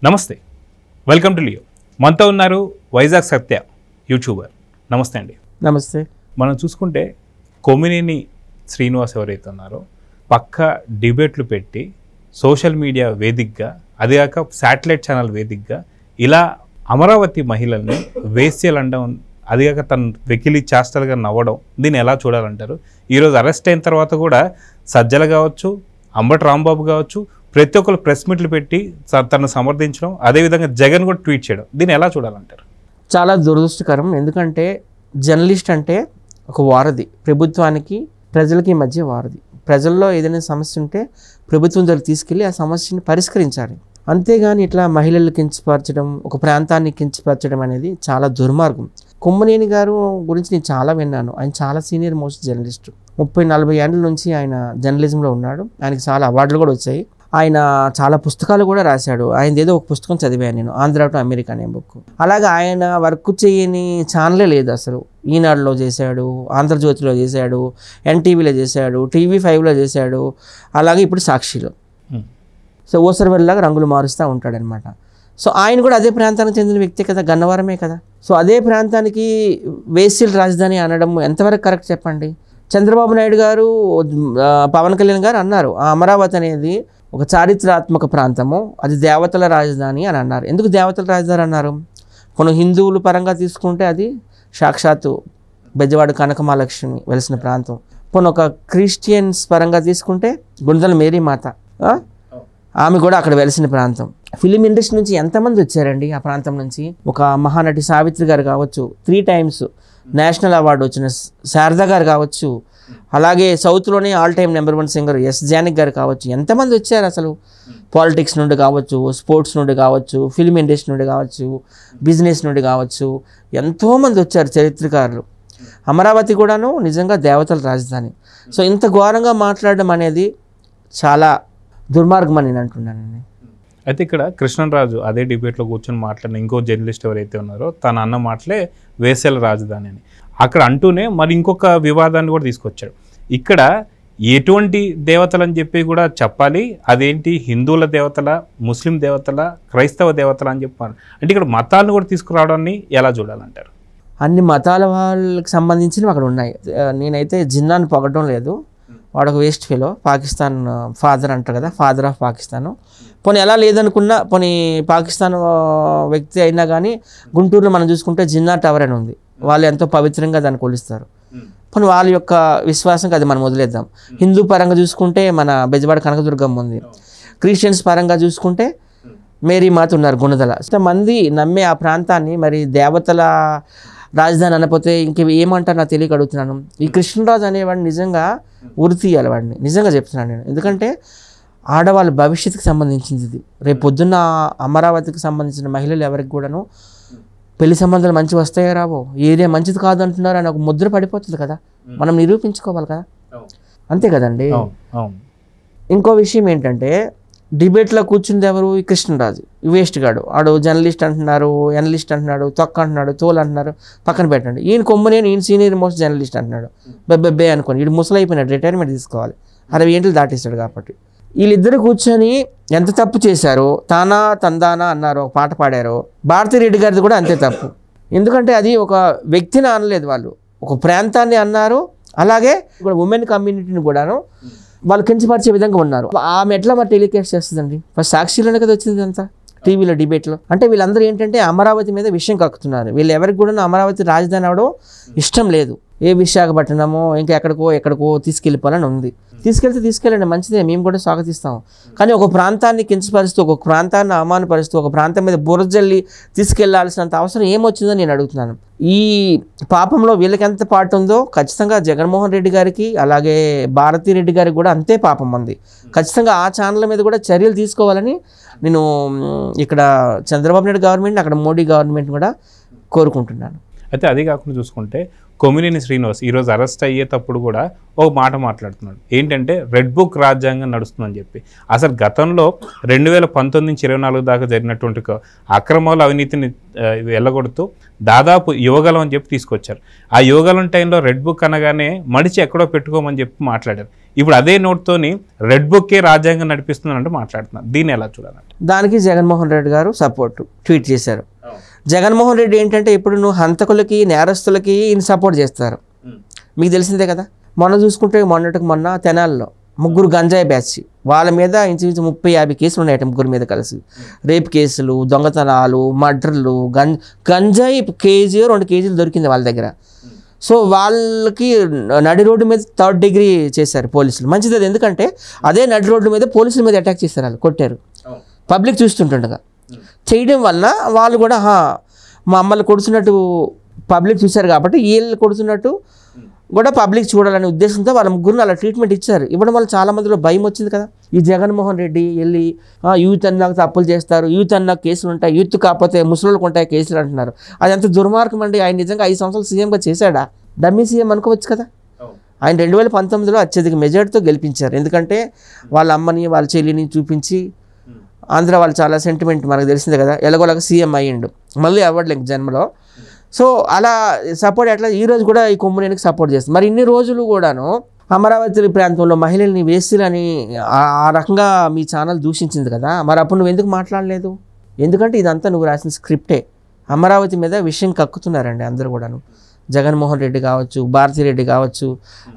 నమస్తే, welcome to Leo. మనతో ఉన్నారు వైజాగ్ సత్య, యూట్యూబర్. నమస్తే అండి. నమస్తే. మనం చూసుకుంటే కొమ్మినేని శ్రీనివాస్ ఎవరైతే ఉన్నారో పక్క డిబేట్లు పెట్టి సోషల్ మీడియా వేదికగా, అదిగాక శాటిలైట్ ఛానల్ వేదికగా ఇలా అమరావతి మహిళల్ని వేశ్యలు అనడం, అదిగాక తను వెకిలి చేష్టలుగా నవ్వడం, దీన్ని ఎలా చూడాలంటారు? ఈరోజు అరెస్ట్ అయిన తర్వాత కూడా సజ్జల కావచ్చు, అంబటి రాంబాబు కావచ్చు, ప్రతి ఒక్కరు ప్రెస్ మీట్లు పెట్టి తనను సమర్థించడం, అదేవిధంగా జగన్ కూడా ట్వీట్ చేయడం, దీన్ని ఎలా చూడాలంటారు? చాలా దురదృష్టకరం. ఎందుకంటే జర్నలిస్ట్ అంటే ఒక వారధి, ప్రభుత్వానికి ప్రజలకి మధ్య వారధి. ప్రజల్లో ఏదైనా సమస్య ఉంటే ప్రభుత్వం దగ్గర తీసుకెళ్ళి ఆ సమస్యని పరిష్కరించాలి. అంతేగాని ఇట్లా మహిళలు కించపరచడం, ఒక ప్రాంతాన్ని కించపరచడం అనేది చాలా దుర్మార్గం. కొమ్మినేని గారు గురించి నేను చాలా విన్నాను. ఆయన చాలా సీనియర్ మోస్ట్ జర్నలిస్ట్. 30-40 ఏళ్ళ నుంచి ఆయన జర్నలిజంలో ఉన్నాడు. ఆయనకి చాలా అవార్డులు కూడా వచ్చాయి. ఆయన చాలా పుస్తకాలు కూడా రాశాడు. ఆయన ఏదో ఒక పుస్తకం చదివాను నేను, ఆంధ్ర టు అమెరికా అనే బుక్. అలాగే ఆయన వర్క్ చేయని ఛానలే లేదు అసలు. ఈనాడులో చేశాడు, ఆంధ్రజ్యోతిలో చేశాడు, ఎన్టీవీలో చేశాడు, TV5లో చేశాడు, అలాగే ఇప్పుడు సాక్షిలో. సో ఓసరవెల్లాగా రంగులు మారుస్తూ ఉంటాడనమాట. సో ఆయన కూడా అదే ప్రాంతానికి చెందిన వ్యక్తే కదా, గన్నవరమే కదా. సో అదే ప్రాంతానికి వేశ్యల రాజధాని అనడం ఎంతవరకు కరెక్ట్ చెప్పండి? చంద్రబాబు నాయుడు గారు, పవన్ కళ్యాణ్ గారు అన్నారు, ఆ అమరావతి అనేది ఒక చారిత్రాత్మక ప్రాంతము, అది దేవతల రాజధాని అని అన్నారు. ఎందుకు దేవతల రాజధాని అన్నారు? కొన్ని హిందువుల పరంగా తీసుకుంటే అది సాక్షాత్తు బెజవాడ కనకమహాలక్ష్మి వెలిసిన ప్రాంతం. కొన్ని ఒక క్రిస్టియన్స్ పరంగా తీసుకుంటే గుండెల మేరీ మాత, ఆమె కూడా అక్కడ వెలిసిన ప్రాంతం. ఫిలిం ఇండస్ట్రీ నుంచి ఎంతమంది వచ్చారండి ఆ ప్రాంతం నుంచి? ఒక మహానటి సావిత్రి గారు కావచ్చు, 3 times నేషనల్ అవార్డు వచ్చిన శారదా గారు కావచ్చు, అలాగే సౌత్లోనే all time number 1 singer S Janaki garu కావచ్చు. ఎంతమంది వచ్చారు అసలు? పాలిటిక్స్ నుండి కావచ్చు, స్పోర్ట్స్ నుండి కావచ్చు, ఫిలిం ఇండస్ట్రీ నుండి కావచ్చు, బిజినెస్ నుండి కావచ్చు, ఎంతోమంది వచ్చారు చరిత్రకారులు. అమరావతి కూడాను నిజంగా దేవతల రాజధాని. సో ఇంత ఘోరంగా మాట్లాడడం అనేది చాలా దుర్మార్గం అని నేను అంటున్నానండి. అయితే ఇక్కడ కృష్ణరాజు అదే డిబేట్లో కూర్చొని మాట్లాడిన ఇంకో జర్నలిస్ట్ ఎవరైతే ఉన్నారో తన అన్న మాటలే వేశ్యల రాజధాని అని అక్కడ అంటూనే మరి ఇంకొక వివాదాన్ని కూడా తీసుకొచ్చాడు. ఇక్కడ ఎటువంటి దేవతలు అని చెప్పి కూడా చెప్పాలి, అదేంటి హిందువుల దేవతల, ముస్లిం దేవతల, క్రైస్తవ దేవతల అని చెప్పాలి. అంటే ఇక్కడ మతాలను కూడా తీసుకురావడాన్ని ఎలా చూడాలంటారు? అన్ని మతాల వాళ్ళకి సంబంధించినవి అక్కడ ఉన్నాయి. నేనైతే జిన్నాను పొగడం లేదు, వాడు ఒక వేస్ట్ ఫెలో, పాకిస్తాన్ ఫాదర్ అంటారు కదా, ఫాదర్ ఆఫ్ పాకిస్తాను. పోనీ ఎలా లేదనుకున్నా, పోనీ పాకిస్తాన్ వ్యక్తి అయినా కానీ గుంటూరులో మనం చూసుకుంటే జిన్నా టవర్ అని ఉంది. వాళ్ళు ఎంతో పవిత్రంగా దాన్ని కొలుస్తారు. పోనీ వాళ్ళ యొక్క విశ్వాసంకి అది మనం వదిలేద్దాం. హిందూ పరంగా చూసుకుంటే మన బెజవాడ కనకదుర్గమ్మ ఉంది. క్రిస్టియన్స్ పరంగా చూసుకుంటే మేరీ మాత ఉన్నారు గుణదల. ఇంతమంది నమ్మే ఆ ప్రాంతాన్ని మరి దేవతల రాజధాని అనకపోతే ఇంక ఏమంటారు నాకు తెలియక అడుగుతున్నాను. ఈ కృష్ణరాజు అనేవాడిని నిజంగా ఉరి తీయాలి, వాడిని నిజంగా చెప్తున్నాను నేను. ఎందుకంటే ఆడవాళ్ళ భవిష్యత్తుకి సంబంధించింది ఇది. రేపు పొద్దున్న అమరావతికి సంబంధించిన మహిళలు ఎవరికి కూడాను పెళ్లి సంబంధాలు మంచి వస్తాయో రావో, ఏరియా మంచిది కాదు అంటున్నారు అని ఒక ముద్ర పడిపోతుంది కదా, మనం నిరూపించుకోవాలి కదా, అంతే కదండి. ఇంకో విషయం ఏంటంటే డిబేట్లో కూర్చుంది ఎవరు? ఈ కృష్ణరాజు, ఈ వేస్ట్ గాడు. ఆడు జర్నలిస్ట్ అంటున్నారు, ఎనలిస్ట్ అంటున్నాడు, తొక్క అంటున్నాడు, తోలు అంటున్నారు, పక్కన పెట్టండి. ఈయన కొమ్మనేని, ఈయన సీనియర్ మోస్ట్ జర్నలిస్ట్ అంటున్నాడు. బెబ్బే అనుకోండి, వీడు ముసలి అయిపోయినాడు, రిటైర్మెంట్ తీసుకోవాలి, 60 ఏళ్ళు దాటేస్తాడు కాబట్టి. వీళ్ళిద్దరు కూర్చొని ఎంత తప్పు చేశారో, తానా తందానా అన్నారు, ఒక పాట పాడారో. భారతిరెడ్డి గారిది కూడా అంతే తప్పు. ఎందుకంటే అది ఒక వ్యక్తిని అనలేదు, వాళ్ళు ఒక ప్రాంతాన్ని అన్నారు. అలాగే ఇప్పుడు ఉమెన్ కమ్యూనిటీని కూడాను వాళ్ళు కించపరిచే విధంగా ఉన్నారు. ఆమె ఎట్లా మరి టెలికాస్ట్ చేస్తుందండి? ఫస్ట్ సాక్షిలోనే కదా వచ్చింది అంతా, టీవీలో డిబేట్లో. అంటే వీళ్ళందరూ ఏంటంటే అమరావతి మీద విషయం కక్కుతున్నారు. వీళ్ళు ఎవరికి కూడా అమరావతి రాజధాని అవడం ఇష్టం లేదు. ఏ విశాఖపట్నమో ఇంకా ఎక్కడికో తీసుకెళ్ళిపోవాలని ఉంది. తీసుకెళ్ళండి, మంచిదే, మేము కూడా స్వాగతిస్తాం. కానీ ఒక ప్రాంతాన్ని కించపరుస్తూ, ఒక ప్రాంతాన్ని అవమానపరుస్తూ, ఒక ప్రాంతం మీద బురజల్లి తీసుకెళ్లాల్సినంత అవసరం ఏమొచ్చిందో నేను అడుగుతున్నాను. ఈ పాపంలో వీళ్ళకి ఎంత పాటు ఉందో ఖచ్చితంగా జగన్మోహన్ రెడ్డి గారికి, అలాగే భారతిరెడ్డి గారికి కూడా అంతే పాపం ఉంది. ఖచ్చితంగా ఆ ఛానళ్ళ మీద కూడా చర్యలు తీసుకోవాలని నేను ఇక్కడ చంద్రబాబు నాయుడు గవర్నమెంట్, అక్కడ మోడీ గవర్నమెంట్ కూడా కోరుకుంటున్నాను. అయితే అదే కాకుండా చూసుకుంటే కొమ్మినేని శ్రీనివాస్ ఈరోజు అరెస్ట్ అయ్యేటప్పుడు కూడా ఒక మాట మాట్లాడుతున్నాడు. ఏంటంటే రెడ్ బుక్ రాజ్యాంగం నడుస్తుందని చెప్పి. అసలు గతంలో 2019 నుంచి 24 దాకా జరిగినటువంటి అక్రమాలు, అవినీతిని వెళ్ళగొడుతూ దాదాపు యువగలం అని చెప్పి తీసుకొచ్చారు. ఆ యువగలం టైంలో రెడ్ బుక్ అనగానే మడిచి ఎక్కడో పెట్టుకోమని చెప్పి మాట్లాడారు. ఇప్పుడు అదే నోట్తోని రెడ్ బుక్కే రాజ్యాంగం నడిపిస్తుందంటూ మాట్లాడుతున్నారు. దీన్ని ఎలా చూడాలంటే దానికి జగన్మోహన్ రెడ్డి గారు సపోర్ట్ ట్వీట్ చేశారు. జగన్మోహన్ రెడ్డి ఏంటంటే ఇప్పుడు నువ్వు హంతకులకి నేరస్తులకి ఈయన సపోర్ట్ చేస్తారు, మీకు తెలిసిందే కదా. మొన్న చూసుకుంటే మొన్న తెనాల్లో 3 గంజాయి బ్యాచ్, వాళ్ళ మీద ఇంచుమించు 30-50 కేసులు ఉన్నాయి ముగ్గురు మీద కలిసి. రేప్ కేసులు, దొంగతనాలు, మర్డర్లు, గంజాయి కేజీ 2 కేజీలు దొరికింది వాళ్ళ దగ్గర. సో వాళ్ళకి నడి రోడ్డు మీద 3rd డిగ్రీ చేశారు పోలీసులు. మంచిది అది, ఎందుకంటే అదే నడి రోడ్డు మీద పోలీసుల మీద అటాక్ చేశారు, వాళ్ళు కొట్టారు పబ్లిక్ చూస్తుండగా. చేయడం వల్ల వాళ్ళు కూడా మమ్మల్ని కొడుతున్నట్టు పబ్లిక్ చూశారు కాబట్టి వీళ్ళు కొడుతున్నట్టు కూడా పబ్లిక్ చూడాలనే ఉద్దేశంతో వాళ్ళ ముగ్గురిని అలా ట్రీట్మెంట్ ఇచ్చారు. ఇవ్వడం వల్ల చాలా మందిలో భయం వచ్చింది కదా. ఈ జగన్మోహన్ రెడ్డి వెళ్ళి యూత్ అన్నాక తప్పులు చేస్తారు, యూత్ అన్నాక కేసులు ఉంటాయి, యూత్ కాకపోతే ముసలోళ్ళకు ఉంటాయి కేసులు అంటున్నారు. అది ఎంత దుర్మార్గం అండి. ఆయన నిజంగా 5 సంవత్సరాలు సీఎంగా చేశాడా? డమ్మీ సీఎం అనుకోవచ్చు కదా. ఆయన 2019లో అత్యధిక మెజార్టీతో గెలిపించారు. ఎందుకంటే వాళ్ళ అమ్మని వాళ్ళ చెల్లిని చూపించి ఆంధ్ర వాళ్ళు చాలా సెంటిమెంట్ మనకు తెలిసిందే కదా. ఎలాగోలాగా సీఎం అయ్యిండు, మళ్ళీ అవ్వట్లేదు జన్మలో. సో అలా సపోర్ట్ అట్లా ఈరోజు కూడా ఈ కొమ్మినేనికి సపోర్ట్ చేస్తుంది. మరి ఇన్ని రోజులు కూడాను అమరావతి ప్రాంతంలో మహిళల్ని వేస్తులని ఆ రకంగా మీ ఛానల్ దూషించింది కదా, మరి అప్పుడు నువ్వు ఎందుకు మాట్లాడలేదు? ఎందుకంటే ఇదంతా నువ్వు రాసిన స్క్రిప్టే. అమరావతి మీద విషయం కక్కుతున్నారండి అందరూ కూడాను. జగన్మోహన్ రెడ్డి కావచ్చు, భారతిరెడ్డి కావచ్చు,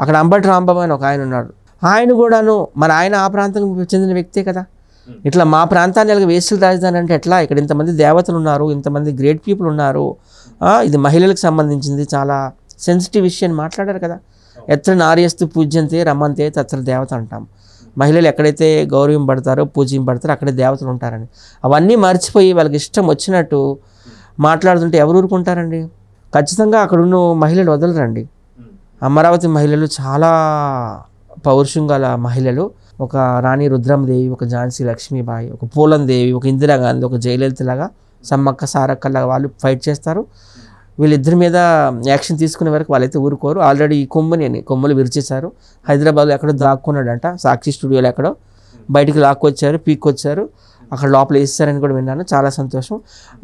అక్కడ అంబటి రాంబాబు అని ఒక ఆయన ఉన్నాడు, ఆయన కూడాను మరి ఆయన ఆ ప్రాంతానికి చెందిన వ్యక్తే కదా. ఇట్లా మా ప్రాంతాన్ని అలాగే వేస్టుల రాజధాని అంటే ఎట్లా? ఇక్కడ ఇంతమంది దేవతలు ఉన్నారు, ఇంతమంది గ్రేట్ పీపుల్ ఉన్నారు, ఇది మహిళలకు సంబంధించింది, చాలా సెన్సిటివ్ విషయం మాట్లాడారు కదా. ఎత్ర నార్యస్తు పూజ్యంతే రమ్మంతే తత్ర దేవత అంటాం. మహిళలు ఎక్కడైతే గౌరవింపబడతారో పూజింపబడతారో అక్కడే దేవతలు ఉంటారని. అవన్నీ మర్చిపోయి వాళ్ళకి ఇష్టం వచ్చినట్టు మాట్లాడుతుంటే ఎవరు ఊరుకుంటారండి? ఖచ్చితంగా అక్కడున్న మహిళలు వదలరండి. అమరావతి మహిళలు చాలా పౌరుషం గల మహిళలు. ఒక రాణి రుద్రమదేవి, ఒక ఝాన్సీ లక్ష్మీబాయి, ఒక పూలందేవి, ఒక ఇందిరాగాంధీ, ఒక జయలలితలాగా, సమ్మక్క సారక్కలాగా వాళ్ళు ఫైట్ చేస్తారు. వీళ్ళిద్దరి మీద యాక్షన్ తీసుకునే వరకు వాళ్ళైతే ఊరుకోరు. ఆల్రెడీ ఈ కొమ్ములు విరిచేశారు. హైదరాబాద్లో ఎక్కడో దాక్కున్నాడంట, సాక్షి స్టూడియోలో ఎక్కడో బయటికి లాక్కొచ్చారు, పీక్కొచ్చారు, అక్కడ లోపల వేస్తారని కూడా విన్నాను. చాలా సంతోషం.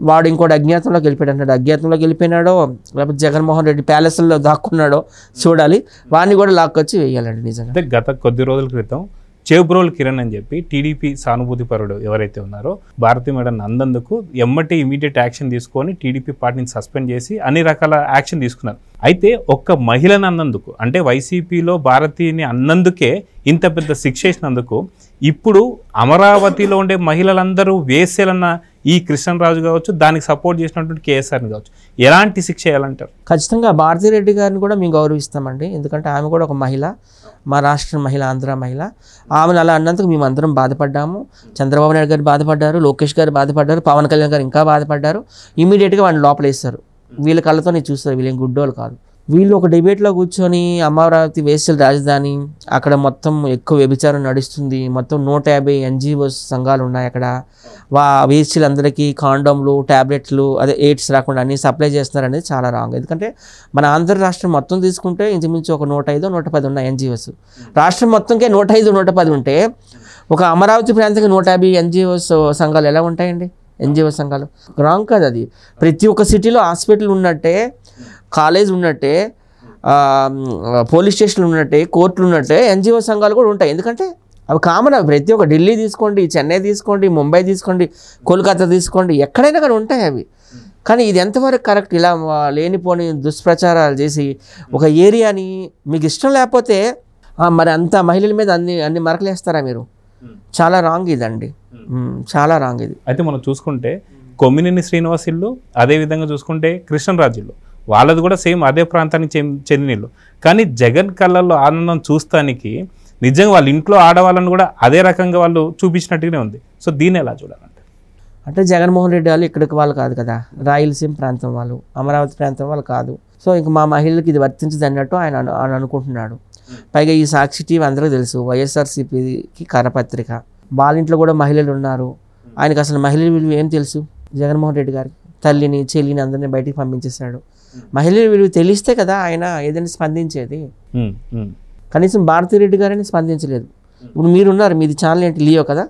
వాడు ఇంకోటి అజ్ఞాతంలోకి వెళ్ళిపోయాడు అంటాడు. అజ్ఞాతంలోకి వెళ్ళిపోయినాడో లేకపోతే జగన్మోహన్ రెడ్డి ప్యాలెస్లో దాక్కున్నాడో చూడాలి. వాడిని కూడా లాక్కొచ్చి వేయాలండి. నిజంగా గత కొద్ది రోజుల క్రితం చేబ్రోల్ కిరణ్ అని చెప్పి టీడీపీ సానుభూతి పరుడు ఎవరైతే ఉన్నారో భారతీ మేడం నందందుకు ఎమ్మటి ఇమీడియట్ యాక్షన్ తీసుకొని టీడీపీ పార్టీని సస్పెండ్ చేసి అన్ని రకాల యాక్షన్ తీసుకున్నారు. అయితే ఒక్క మహిళను అన్నందుకు, అంటే వైసీపీలో భారతీని అన్నందుకే ఇంత పెద్ద శిక్ష వేసినందుకు ఇప్పుడు అమరావతిలో ఉండే మహిళలందరూ వేసేలన్న ఈ కృష్ణరాజు కావచ్చు, దానికి సపోర్ట్ చేసినటువంటి కేఎస్ఆర్ని కావచ్చు, ఎలాంటి శిక్ష చేయాలంటారు? ఖచ్చితంగా భారతీరెడ్డి గారిని కూడా మేము గౌరవిస్తామండి. ఎందుకంటే ఆమె కూడా ఒక మహిళ, మా రాష్ట్ర మహిళ, ఆంధ్ర మహిళ. ఆమెను అలా అన్నందుకు మేము అందరం బాధపడ్డాము. చంద్రబాబు నాయుడు గారు బాధపడ్డారు, లోకేష్ గారు బాధపడ్డారు, పవన్ కళ్యాణ్ గారు ఇంకా బాధపడ్డారు. ఇమీడియట్గా వాడిని లోపల వేస్తారు. వీళ్ళ కళ్ళతో నేను చూస్తారు, వీళ్ళేం గుడ్డోళ్ళు కాదు. వీళ్ళు ఒక డిబేట్లో కూర్చొని అమరావతి వేస్టుల రాజధాని, అక్కడ మొత్తం ఎక్కువ వ్యభిచారం నడుస్తుంది, మొత్తం 150 NGOs సంఘాలు ఉన్నాయి అక్కడ, వేస్టులందరికీ కాండోమ్లు, ట్యాబ్లెట్లు, అదే ఎయిడ్స్ రాకుండా అన్ని సప్లై చేస్తున్నారు అనేది చాలా రాంగ్. ఎందుకంటే మన ఆంధ్ర రాష్ట్రం మొత్తం తీసుకుంటే ఇంచుమించు ఒక 105-110 ఉన్నాయి NGOs. రాష్ట్రం మొత్తంకే 105-110 ఉంటే ఒక అమరావతి ప్రాంతానికి 150 NGOs సంఘాలు ఎలా ఉంటాయండి? NGO సంఘాలు రాంగ్ కాదు అది. ప్రతి ఒక్క సిటీలో హాస్పిటల్ ఉన్నట్టే, కాలేజ్ ఉన్నట్టే, పోలీస్ స్టేషన్లు ఉన్నట్టే, కోర్టులు ఉన్నట్టే NGO సంఘాలు కూడా ఉంటాయి. ఎందుకంటే అవి కామన్. అవి ప్రతి ఒక్క ఢిల్లీ తీసుకోండి, చెన్నై తీసుకోండి, ముంబై తీసుకోండి, కోల్కతా తీసుకోండి, ఎక్కడైనా కూడా ఉంటాయి అవి. కానీ ఇది ఎంతవరకు కరెక్ట్? ఇలా లేనిపోని దుష్ప్రచారాలు చేసి ఒక ఏరియాని మీకు ఇష్టం లేకపోతే మరి అంత మహిళల మీద అన్ని మరకలేస్తారా మీరు? చాలా రాంగ్ ఇదండి, చాలా రాంగ్ ఇది. అయితే మనం చూసుకుంటే కొమ్మినేని శ్రీనివాస్ ఇల్లు, అదేవిధంగా చూసుకుంటే కృష్ణరాజు ఇల్లు, వాళ్ళది కూడా సేమ్ అదే ప్రాంతానికి చెందిన ఇల్లు. కానీ జగన్ కళ్ళల్లో ఆనందం చూస్తానికి నిజంగా వాళ్ళ ఇంట్లో ఆడవాళ్ళని కూడా అదే రకంగా వాళ్ళు చూపించినట్టుగానే ఉంది. సో దీన్ని ఎలా చూడాలంటే, అంటే జగన్మోహన్ రెడ్డి వాళ్ళు ఇక్కడికి వాళ్ళు కాదు కదా, రాయలసీమ ప్రాంతం వాళ్ళు, అమరావతి ప్రాంతం వాళ్ళు కాదు. సో ఇంక మా మహిళలకు ఇది వర్తించదు అన్నట్టు ఆయన అనుకుంటున్నాడు. పైగా ఈ సాక్షి టీవీ అందరికీ తెలుసు, వైఎస్ఆర్సీపీకి కరపత్రిక, వాళ్ళ ఇంట్లో కూడా మహిళలు ఉన్నారు. ఆయనకు అసలు మహిళల విలువ ఏం తెలుసు? జగన్మోహన్ రెడ్డి గారికి తల్లిని, చెల్లిని అందరినీ బయటికి పంపించేశాడు. మహిళల విలువ తెలిస్తే కదా ఆయన ఏదైనా స్పందించేది. కనీసం భారతీరెడ్డి గారని స్పందించలేదు. ఇప్పుడు మీరున్నారు, మీది ఛానల్ ఏంటి, లియో కదా.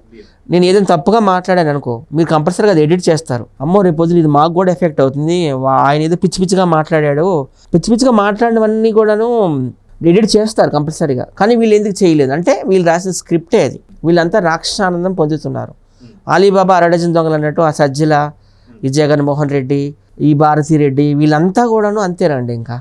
నేను ఏదైనా తప్పుగా మాట్లాడాను అనుకో, మీరు కంపల్సరీగా అది ఎడిట్ చేస్తారు. అమ్మో రేపు పొద్దున ఇది మాకు కూడా ఎఫెక్ట్ అవుతుంది, ఆయన ఏదో పిచ్చి పిచ్చిగా మాట్లాడాడు. పిచ్చి పిచ్చిగా మాట్లాడినవన్నీ కూడాను ఎడిట్ చేస్తారు కంపల్సరీగా, కానీ వీళ్ళు ఎందుకు చేయలేదు అంటే వీళ్ళు రాసిన స్క్రిప్టే అది. వీళ్ళంతా రాక్షసానందం పొందుతున్నారు. అలీబాబా అరడజన్ దొంగలు అన్నట్టు ఆ సజ్జల, ఈ జగన్మోహన్ రెడ్డి, ఈ భారతీ రెడ్డి వీళ్ళంతా కూడాను అంతేనండి. ఇంకా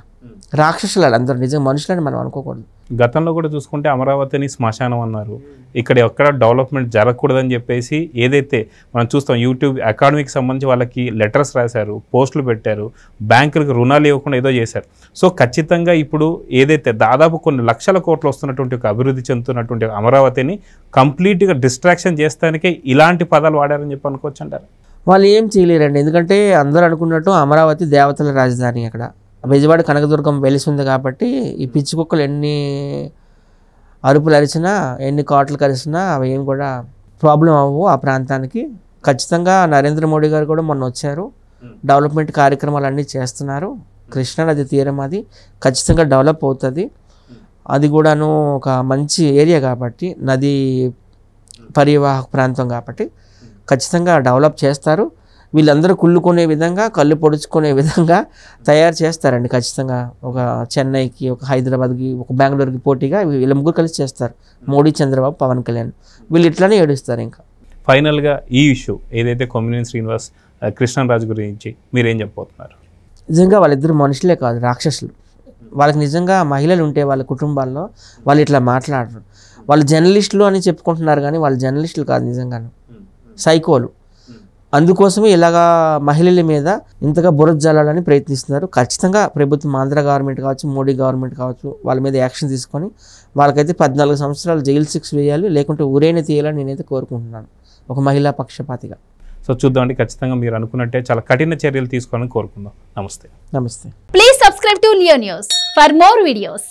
రాక్షసులు అందరూ, నిజంగా మనుషులని మనం అనుకోకూడదు. గతంలో కూడా చూసుకుంటే అమరావతిని శ్మశానం అన్నారు, ఇక్కడ ఎక్కడ డెవలప్మెంట్ జరగకూడదని చెప్పేసి ఏదైతే మనం చూస్తాం యూట్యూబ్ అకాడమీకి సంబంధించి వాళ్ళకి లెటర్స్ రాశారు, పోస్టులు పెట్టారు, బ్యాంకులకు రుణాలు ఇవ్వకుండా ఏదో చేశారు. సో ఖచ్చితంగా ఇప్పుడు ఏదైతే దాదాపు కొన్ని లక్షల కోట్లు వస్తున్నటువంటి ఒక అభివృద్ధి చెందుతున్నటువంటి అమరావతిని కంప్లీట్గా డిస్ట్రాక్షన్ చేస్తానికే ఇలాంటి పదాలు వాడారని చెప్పి అనుకోవచ్చు అంటారు. వాళ్ళు ఏం చేయలేరండి, ఎందుకంటే అందరూ అనుకున్నట్టు అమరావతి దేవతల రాజధాని. అక్కడ బెజవాడ కనకదుర్గం వెలిసింది కాబట్టి ఈ పిచ్చి కుక్కలు ఎన్ని అరుపులు అరిచినా, ఎన్ని కోట్లు కరిచినా అవి ఏం కూడా ప్రాబ్లం అవ్వవు ఆ ప్రాంతానికి. ఖచ్చితంగా నరేంద్ర మోడీ గారు కూడా మొన్న వచ్చారు, డెవలప్మెంట్ కార్యక్రమాలు అన్నీ చేస్తున్నారు. కృష్ణానది తీరం అది ఖచ్చితంగా డెవలప్ అవుతుంది. అది కూడాను ఒక మంచి ఏరియా కాబట్టి, నది పరివాహక ప్రాంతం కాబట్టి ఖచ్చితంగా డెవలప్ చేస్తారు. వీళ్ళందరూ కుళ్ళుకునే విధంగా, కళ్ళు పొడుచుకునే విధంగా తయారు చేస్తారండి ఖచ్చితంగా. ఒక చెన్నైకి, ఒక హైదరాబాద్కి, ఒక బెంగళూరుకి పోటీగా వీళ్ళ ముగ్గురు కలిసి చేస్తారు. మోడీ, చంద్రబాబు, పవన్ కళ్యాణ్ వీళ్ళు ఇట్లానే ఏడుస్తారు. ఇంకా ఫైనల్గా ఈ ఇష్యూ ఏదైతే కొమ్మినేని శ్రీనివాస్, కృష్ణరాజు గురించి మీరేం చెప్పబోతున్నారు? నిజంగా వాళ్ళిద్దరు మనుషులే కాదు, రాక్షసులు. వాళ్ళకి నిజంగా మహిళలు ఉంటే వాళ్ళ కుటుంబాల్లో వాళ్ళు ఇట్లా మాట్లాడరు. వాళ్ళు జర్నలిస్టులు అని చెప్పుకుంటున్నారు కానీ వాళ్ళు జర్నలిస్టులు కాదు, నిజంగాను సైకోలు. అందుకోసమే ఇలాగా మహిళల మీద ఇంతగా బురద జల్లాలని ప్రయత్నిస్తున్నారు. ఖచ్చితంగా ప్రభుత్వం, ఆంధ్ర గవర్నమెంట్ కావచ్చు, మోడీ గవర్నమెంట్ కావచ్చు, వాళ్ళ మీద యాక్షన్ తీసుకొని వాళ్ళకైతే 14 సంవత్సరాలు జైలు శిక్ష వేయాలి, లేకుంటే ఊరైనా తీయాలని నేనైతే కోరుకుంటున్నాను ఒక మహిళా పక్షపాతిగా. సో చూద్దామండి, ఖచ్చితంగా మీరు అనుకున్నట్టే చాలా కఠిన చర్యలు తీసుకోవాలని కోరుకుందాం. నమస్తే. నమస్తే. Please subscribe to Leo news for more videos.